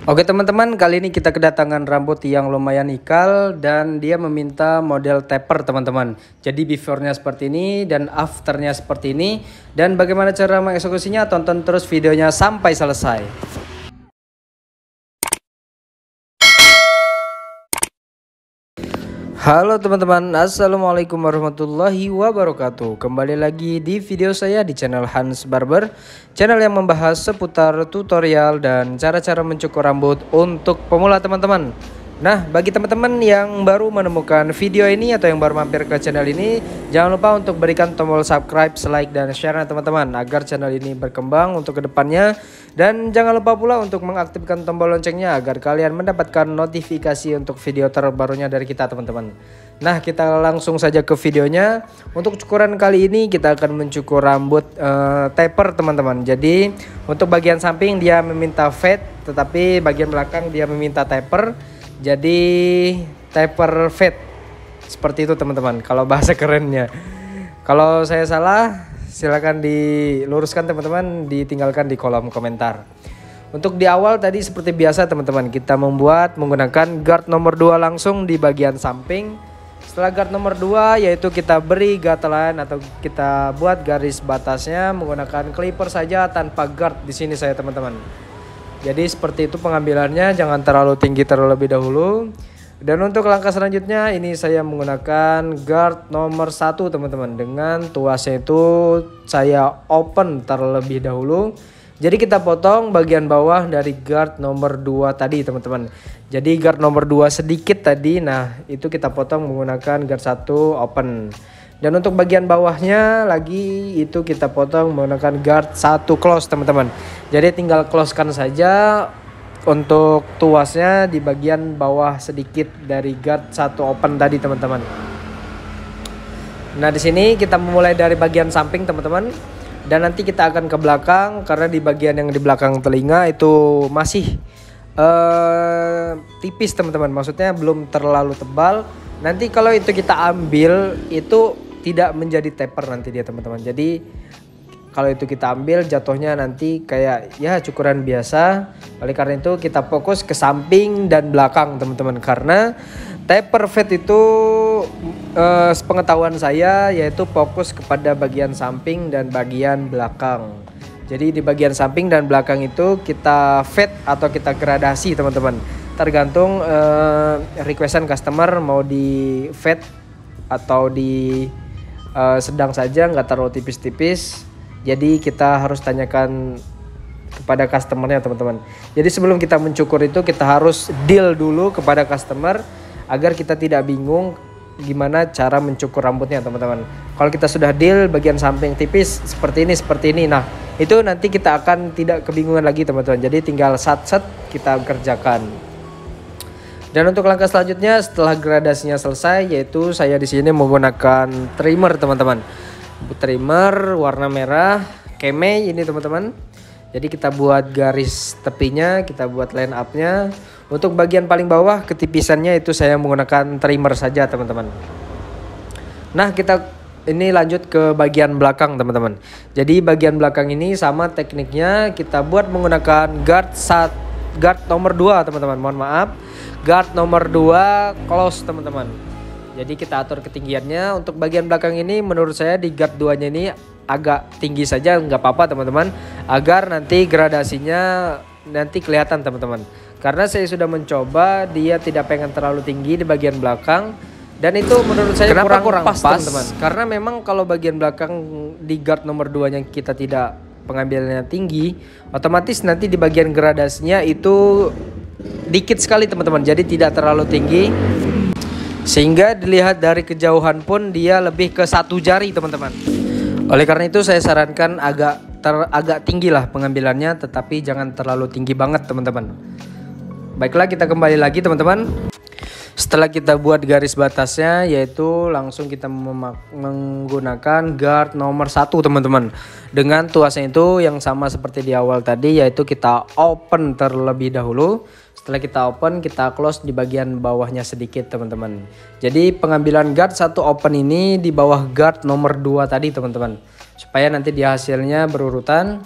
Oke teman-teman, kali ini kita kedatangan rambut yang lumayan ikal dan dia meminta model taper teman-teman. Jadi before-nya seperti ini dan after-nya seperti ini. Dan bagaimana cara mengeksekusinya, tonton terus videonya sampai selesai. Halo teman-teman, assalamualaikum warahmatullahi wabarakatuh. Kembali lagi di video saya di channel Hans Barber, channel yang membahas seputar tutorial dan cara-cara mencukur rambut untuk pemula teman-teman. Nah, bagi teman-teman yang baru menemukan video ini atau yang baru mampir ke channel ini, jangan lupa untuk berikan tombol subscribe, like, dan share teman-teman agar channel ini berkembang untuk kedepannya. Dan jangan lupa pula untuk mengaktifkan tombol loncengnya agar kalian mendapatkan notifikasi untuk video terbarunya dari kita teman-teman. Nah, kita langsung saja ke videonya. Untuk cukuran kali ini kita akan mencukur rambut taper teman-teman. Jadi untuk bagian samping dia meminta fade, tetapi bagian belakang dia meminta taper. Jadi taper fade seperti itu teman-teman kalau bahasa kerennya. Kalau saya salah silakan diluruskan teman-teman, ditinggalkan di kolom komentar. Untuk di awal tadi seperti biasa teman-teman, kita menggunakan guard nomor 2 langsung di bagian samping. Setelah guard nomor 2 yaitu kita beri guideline atau kita buat garis batasnya menggunakan clipper saja tanpa guard di sini saya teman-teman. Jadi seperti itu pengambilannya, jangan terlalu tinggi terlebih dahulu. Dan untuk langkah selanjutnya ini saya menggunakan guard nomor 1 teman-teman. Dengan tuasnya itu saya open terlebih dahulu. Jadi kita potong bagian bawah dari guard nomor 2 tadi teman-teman. Jadi guard nomor 2 sedikit tadi, nah itu kita potong menggunakan guard 1 open. Dan untuk bagian bawahnya lagi itu kita potong menggunakan guard 1 close teman-teman. Jadi tinggal closekan saja untuk tuasnya di bagian bawah sedikit dari guard 1 open tadi teman-teman. Nah, di sini kita memulai dari bagian samping teman-teman. Dan nanti kita akan ke belakang karena di bagian yang di belakang telinga itu masih tipis teman-teman. Maksudnya belum terlalu tebal. Nanti kalau itu kita ambil itu tidak menjadi taper nanti dia teman-teman. Jadi kalau itu kita ambil jatuhnya nanti kayak ya cukuran biasa. Oleh karena itu kita fokus ke samping dan belakang teman-teman. Karena taper fade itu sepengetahuan saya yaitu fokus kepada bagian samping dan bagian belakang. Jadi di bagian samping dan belakang itu kita fade atau kita gradasi teman-teman. Tergantung requestan customer mau di fade atau di sedang saja, nggak terlalu tipis-tipis. Jadi kita harus tanyakan kepada customernya teman-teman. Jadi sebelum kita mencukur itu kita harus deal dulu kepada customer agar kita tidak bingung gimana cara mencukur rambutnya teman-teman. Kalau kita sudah deal bagian samping tipis seperti ini, nah itu nanti kita akan tidak kebingungan lagi teman-teman. Jadi tinggal sat-sat kita kerjakan. Dan untuk langkah selanjutnya setelah gradasinya selesai yaitu saya di sini menggunakan trimmer teman-teman. Trimmer warna merah kemei ini teman-teman. Jadi kita buat garis tepinya, kita buat line up-nya. Untuk bagian paling bawah ketipisannya itu saya menggunakan trimmer saja teman-teman. Nah, kita ini lanjut ke bagian belakang teman-teman. Jadi bagian belakang ini sama tekniknya kita buat menggunakan guard nomor 2 teman-teman. Mohon maaf. Guard nomor 2 close teman-teman. Jadi kita atur ketinggiannya. Untuk bagian belakang ini menurut saya di guard 2 nya ini agak tinggi saja, nggak apa-apa teman-teman, agar nanti gradasinya nanti kelihatan teman-teman. Karena saya sudah mencoba, dia tidak pengen terlalu tinggi di bagian belakang. Dan itu menurut saya kurang pas teman-teman. Karena memang kalau bagian belakang di guard nomor 2 nya kita tidak pengambilannya tinggi, otomatis nanti di bagian gradasinya itu dikit sekali teman-teman. Jadi tidak terlalu tinggi sehingga dilihat dari kejauhan pun dia lebih ke 1 jari teman-teman. Oleh karena itu saya sarankan agak tinggi lah pengambilannya, tetapi jangan terlalu tinggi banget teman-teman. Baiklah, kita kembali lagi teman-teman. Setelah kita buat garis batasnya yaitu langsung kita menggunakan guard nomor 1 teman-teman. Dengan tuasnya itu yang sama seperti di awal tadi yaitu kita open terlebih dahulu. Setelah kita open kita close di bagian bawahnya sedikit teman-teman. Jadi pengambilan guard 1 open ini di bawah guard nomor 2 tadi teman-teman. Supaya nanti di hasilnya berurutan.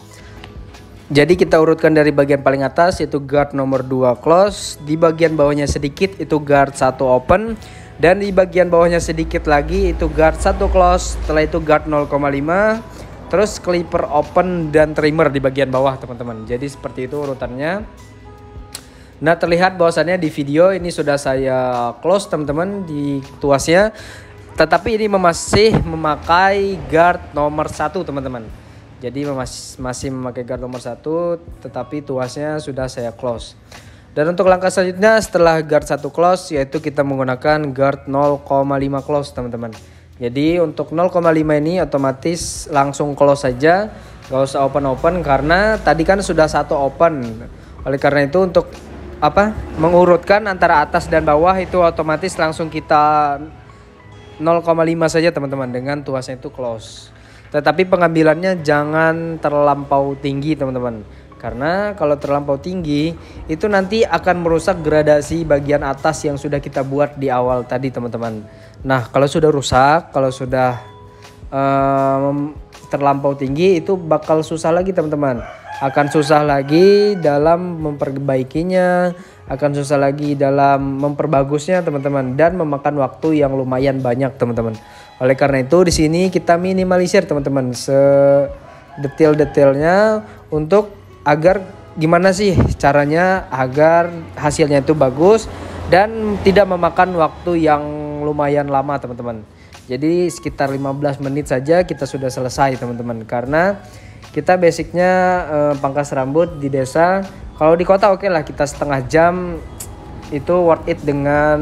Jadi kita urutkan dari bagian paling atas yaitu guard nomor 2 close, di bagian bawahnya sedikit itu guard 1 open, dan di bagian bawahnya sedikit lagi itu guard 1 close, setelah itu guard 0,5, terus clipper open dan trimmer di bagian bawah teman-teman. Jadi seperti itu urutannya. Nah, terlihat bahwasannya di video ini sudah saya close teman-teman di tuasnya, tetapi ini masih memakai guard nomor 1 teman-teman. Jadi masih memakai guard nomor 1, tetapi tuasnya sudah saya close. Dan untuk langkah selanjutnya setelah guard 1 close yaitu kita menggunakan guard 0,5 close teman-teman. Jadi untuk 0,5 ini otomatis langsung close saja, gak usah open karena tadi kan sudah 1 open. Oleh karena itu untuk mengurutkan antara atas dan bawah itu otomatis langsung kita 0,5 saja teman-teman dengan tuasnya itu close. Tetapi pengambilannya jangan terlampau tinggi teman-teman, karena kalau terlampau tinggi itu nanti akan merusak gradasi bagian atas yang sudah kita buat di awal tadi teman-teman. Nah, kalau sudah rusak, kalau sudah terlampau tinggi itu bakal susah lagi teman-teman, akan susah lagi dalam memperbaikinya, akan susah lagi dalam memperbagusnya teman-teman, dan memakan waktu yang lumayan banyak teman-teman. Oleh karena itu di sini kita minimalisir teman-teman sedetail-detailnya untuk agar gimana sih caranya agar hasilnya itu bagus dan tidak memakan waktu yang lumayan lama teman-teman. Jadi sekitar 15 menit saja kita sudah selesai teman-teman, karena kita basicnya pangkas rambut di desa. Kalau di kota oke lah kita setengah jam itu worth it dengan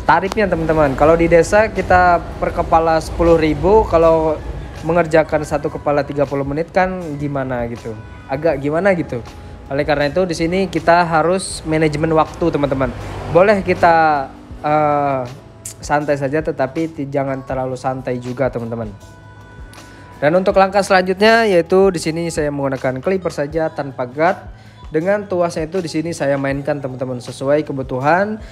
tarifnya teman-teman. Kalau di desa kita per kepala 10.000, kalau mengerjakan satu kepala 30 menit kan gimana gitu, agak gimana gitu. Oleh karena itu di sini kita harus manajemen waktu teman-teman. Boleh kita santai saja, tetapi jangan terlalu santai juga teman-teman. Dan untuk langkah selanjutnya yaitu di sini saya menggunakan clipper saja tanpa guard. Dengan tuasnya itu di sini saya mainkan teman-teman sesuai kebutuhan.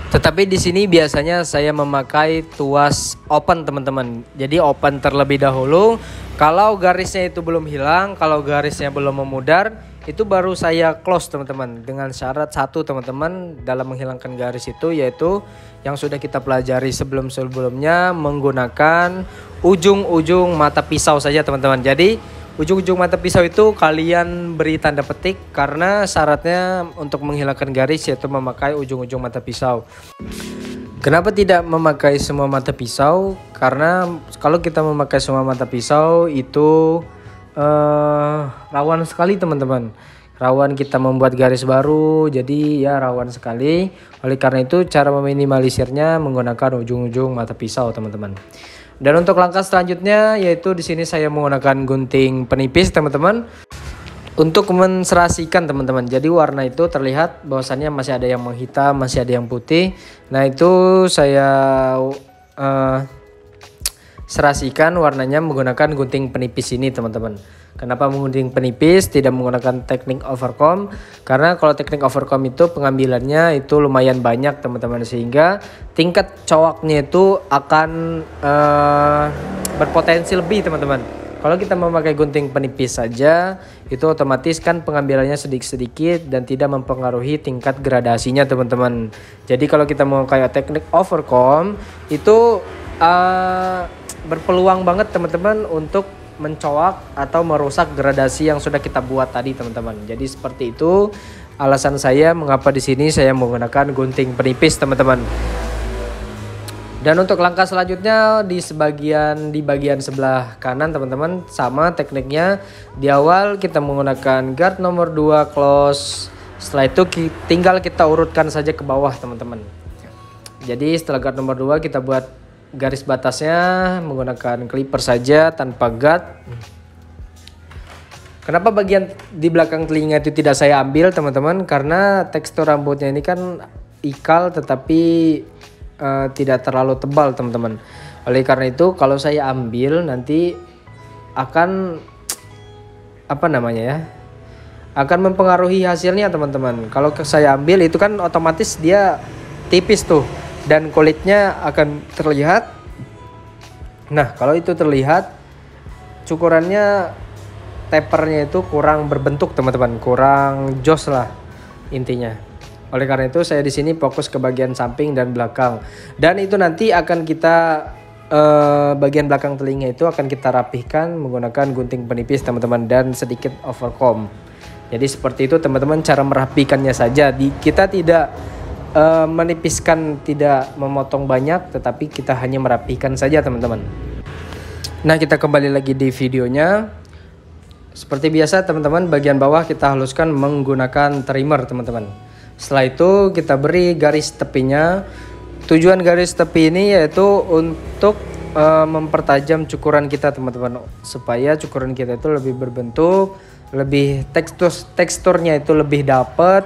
Tetapi di sini biasanya saya memakai tuas open teman-teman. Jadi open terlebih dahulu. Kalau garisnya itu belum hilang, kalau garisnya belum memudar, itu baru saya close teman-teman. Dengan syarat satu teman-teman dalam menghilangkan garis itu, yaitu yang sudah kita pelajari sebelum-sebelumnya menggunakan ujung-ujung mata pisau saja teman-teman. Jadi ujung-ujung mata pisau itu kalian beri tanda petik, karena syaratnya untuk menghilangkan garis yaitu memakai ujung-ujung mata pisau. Kenapa tidak memakai semua mata pisau? Karena kalau kita memakai semua mata pisau itu rawan sekali teman-teman. Rawan kita membuat garis baru, jadi ya rawan sekali. Oleh karena itu cara meminimalisirnya menggunakan ujung-ujung mata pisau teman-teman. Dan untuk langkah selanjutnya yaitu di sini saya menggunakan gunting penipis teman-teman untuk menserasikan teman-teman. Jadi warna itu terlihat bahwasannya masih ada yang menghitam, masih ada yang putih. Nah itu saya serasikan warnanya menggunakan gunting penipis ini teman-teman. Kenapa menggunting penipis, tidak menggunakan teknik overcomb? Karena kalau teknik overcomb itu pengambilannya itu lumayan banyak teman-teman, sehingga tingkat cowoknya itu akan berpotensi lebih teman-teman. Kalau kita memakai gunting penipis saja itu otomatis kan pengambilannya sedikit-sedikit dan tidak mempengaruhi tingkat gradasinya teman-teman. Jadi kalau kita memakai teknik overcomb itu berpeluang banget teman-teman untuk mencoak atau merusak gradasi yang sudah kita buat tadi teman-teman. Jadi seperti itu alasan saya mengapa di sini saya menggunakan gunting penipis teman-teman. Dan untuk langkah selanjutnya di bagian sebelah kanan teman-teman sama tekniknya. Di awal kita menggunakan guard nomor 2 close. Setelah itu tinggal kita urutkan saja ke bawah teman-teman. Jadi setelah guard nomor 2 kita buat garis batasnya menggunakan clipper saja tanpa guard. Kenapa bagian di belakang telinga itu tidak saya ambil teman-teman? Karena tekstur rambutnya ini kan ikal tetapi tidak terlalu tebal teman-teman. Oleh karena itu kalau saya ambil nanti akan akan mempengaruhi hasilnya teman-teman. Kalau saya ambil itu kan otomatis dia tipis tuh dan kulitnya akan terlihat. Nah kalau itu terlihat cukurannya tapernya itu kurang berbentuk teman-teman, kurang jos lah intinya. Oleh karena itu saya di sini fokus ke bagian samping dan belakang. Dan itu nanti akan kita bagian belakang telinga itu akan kita rapihkan menggunakan gunting penipis teman-teman dan sedikit overcomb. Jadi seperti itu teman-teman cara merapikannya saja. Kita tidak menipiskan, tidak memotong banyak, tetapi kita hanya merapikan saja teman-teman. Nah, kita kembali lagi di videonya. Seperti biasa teman-teman, bagian bawah kita haluskan menggunakan trimmer teman-teman. Setelah itu kita beri garis tepinya. Tujuan garis tepi ini yaitu untuk mempertajam cukuran kita teman-teman, supaya cukuran kita itu lebih berbentuk, lebih teksturnya itu lebih dapat,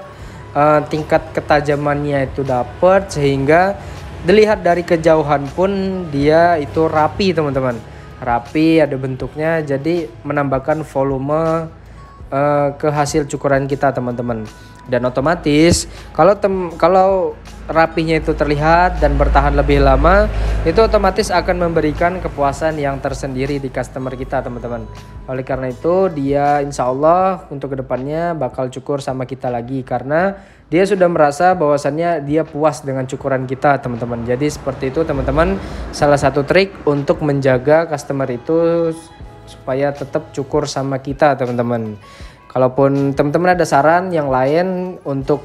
tingkat ketajamannya itu dapat, sehingga dilihat dari kejauhan pun dia itu rapi teman-teman, rapi, ada bentuknya, jadi menambahkan volume ke hasil cukuran kita teman-teman. Dan otomatis kalau rapinya itu terlihat dan bertahan lebih lama, itu otomatis akan memberikan kepuasan yang tersendiri di customer kita teman-teman. Oleh karena itu dia insya Allah untuk kedepannya bakal cukur sama kita lagi, karena dia sudah merasa bahwasannya dia puas dengan cukuran kita teman-teman. Jadi seperti itu teman-teman, salah satu trik untuk menjaga customer itu supaya tetap cukur sama kita teman-teman. Kalaupun teman-teman ada saran yang lain untuk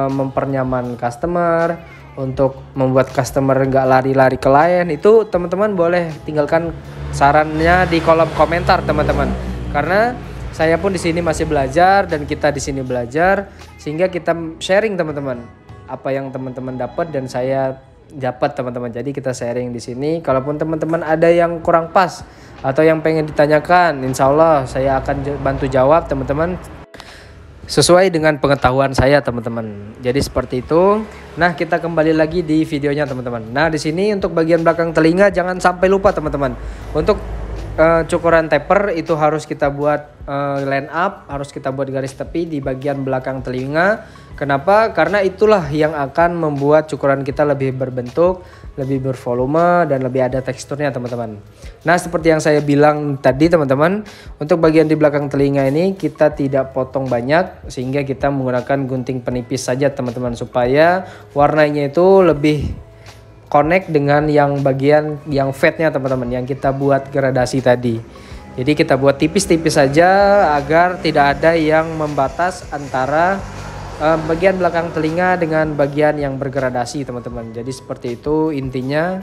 mempernyaman customer, untuk membuat customer nggak lari-lari ke lain, itu teman-teman boleh tinggalkan sarannya di kolom komentar teman-teman. Karena saya pun di sini masih belajar dan kita di sini belajar, sehingga kita sharing teman-teman apa yang teman-teman dapat dan saya dapat teman-teman. Jadi kita sharing di sini. Kalaupun teman-teman ada yang kurang pas atau yang pengen ditanyakan, insya Allah saya akan bantu jawab teman-teman sesuai dengan pengetahuan saya teman-teman. Jadi seperti itu. Nah, kita kembali lagi di videonya teman-teman. Nah, di sini untuk bagian belakang telinga jangan sampai lupa teman-teman. Untuk cukuran taper itu harus kita buat line up, harus kita buat garis tepi di bagian belakang telinga. Kenapa? Karena itulah yang akan membuat cukuran kita lebih berbentuk, lebih bervolume, dan lebih ada teksturnya teman-teman. Nah, seperti yang saya bilang tadi teman-teman, untuk bagian di belakang telinga ini kita tidak potong banyak, sehingga kita menggunakan gunting penipis saja teman-teman, supaya warnanya itu lebih connect dengan yang bagian yang fatnya teman-teman, yang kita buat gradasi tadi. Jadi kita buat tipis-tipis saja agar tidak ada yang membatas antara bagian belakang telinga dengan bagian yang bergradasi teman-teman. Jadi seperti itu intinya.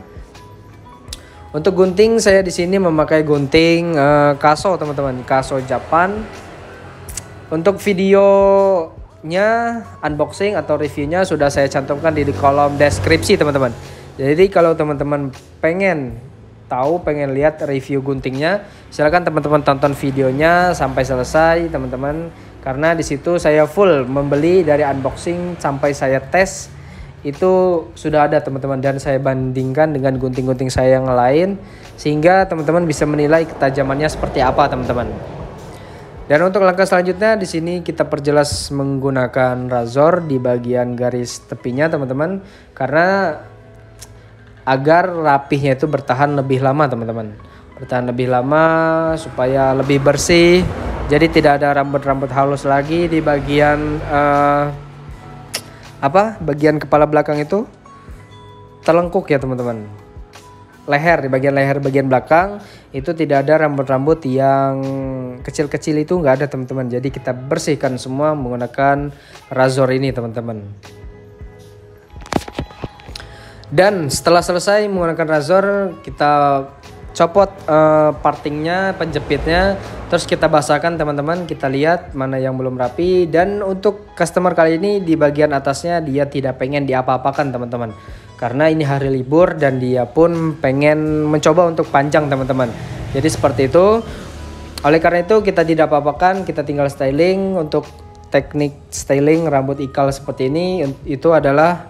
Untuk gunting saya di sini memakai gunting Kaso teman-teman, Kaso Japan. Untuk videonya unboxing atau reviewnya sudah saya cantumkan di kolom deskripsi teman-teman. Jadi kalau teman-teman pengen tahu, pengen lihat review guntingnya, silakan teman-teman tonton videonya sampai selesai teman-teman. Karena di situ saya full membeli dari unboxing sampai saya tes itu sudah ada teman-teman, dan saya bandingkan dengan gunting-gunting saya yang lain, sehingga teman-teman bisa menilai ketajamannya seperti apa teman-teman. Dan untuk langkah selanjutnya di sini kita perjelas menggunakan razor di bagian garis tepinya teman-teman, karena agar rapihnya itu bertahan lebih lama teman-teman, bertahan lebih lama supaya lebih bersih. Jadi tidak ada rambut-rambut halus lagi di bagian bagian kepala belakang itu telengkuk ya teman-teman. Leher, di bagian leher bagian belakang itu tidak ada rambut-rambut yang kecil-kecil, itu nggak ada teman-teman. Jadi kita bersihkan semua menggunakan razor ini teman-teman. Dan setelah selesai menggunakan razor, kita copot partingnya, penjepitnya, terus kita basahkan teman-teman. Kita lihat mana yang belum rapi. Dan untuk customer kali ini di bagian atasnya dia tidak pengen diapa-apakan teman-teman, karena ini hari libur dan dia pun pengen mencoba untuk panjang teman-teman. Jadi seperti itu. Oleh karena itu kita tidak apa-apakan, kita tinggal styling. Untuk teknik styling rambut ikal seperti ini itu adalah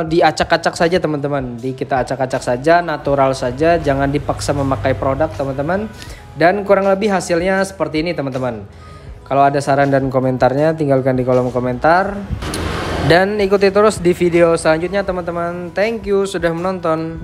diacak-acak saja teman-teman. Kita acak-acak saja, natural saja, jangan dipaksa memakai produk teman-teman. Dan kurang lebih hasilnya seperti ini teman-teman. Kalau ada saran dan komentarnya tinggalkan di kolom komentar. Dan ikuti terus di video selanjutnya teman-teman. Thank you sudah menonton.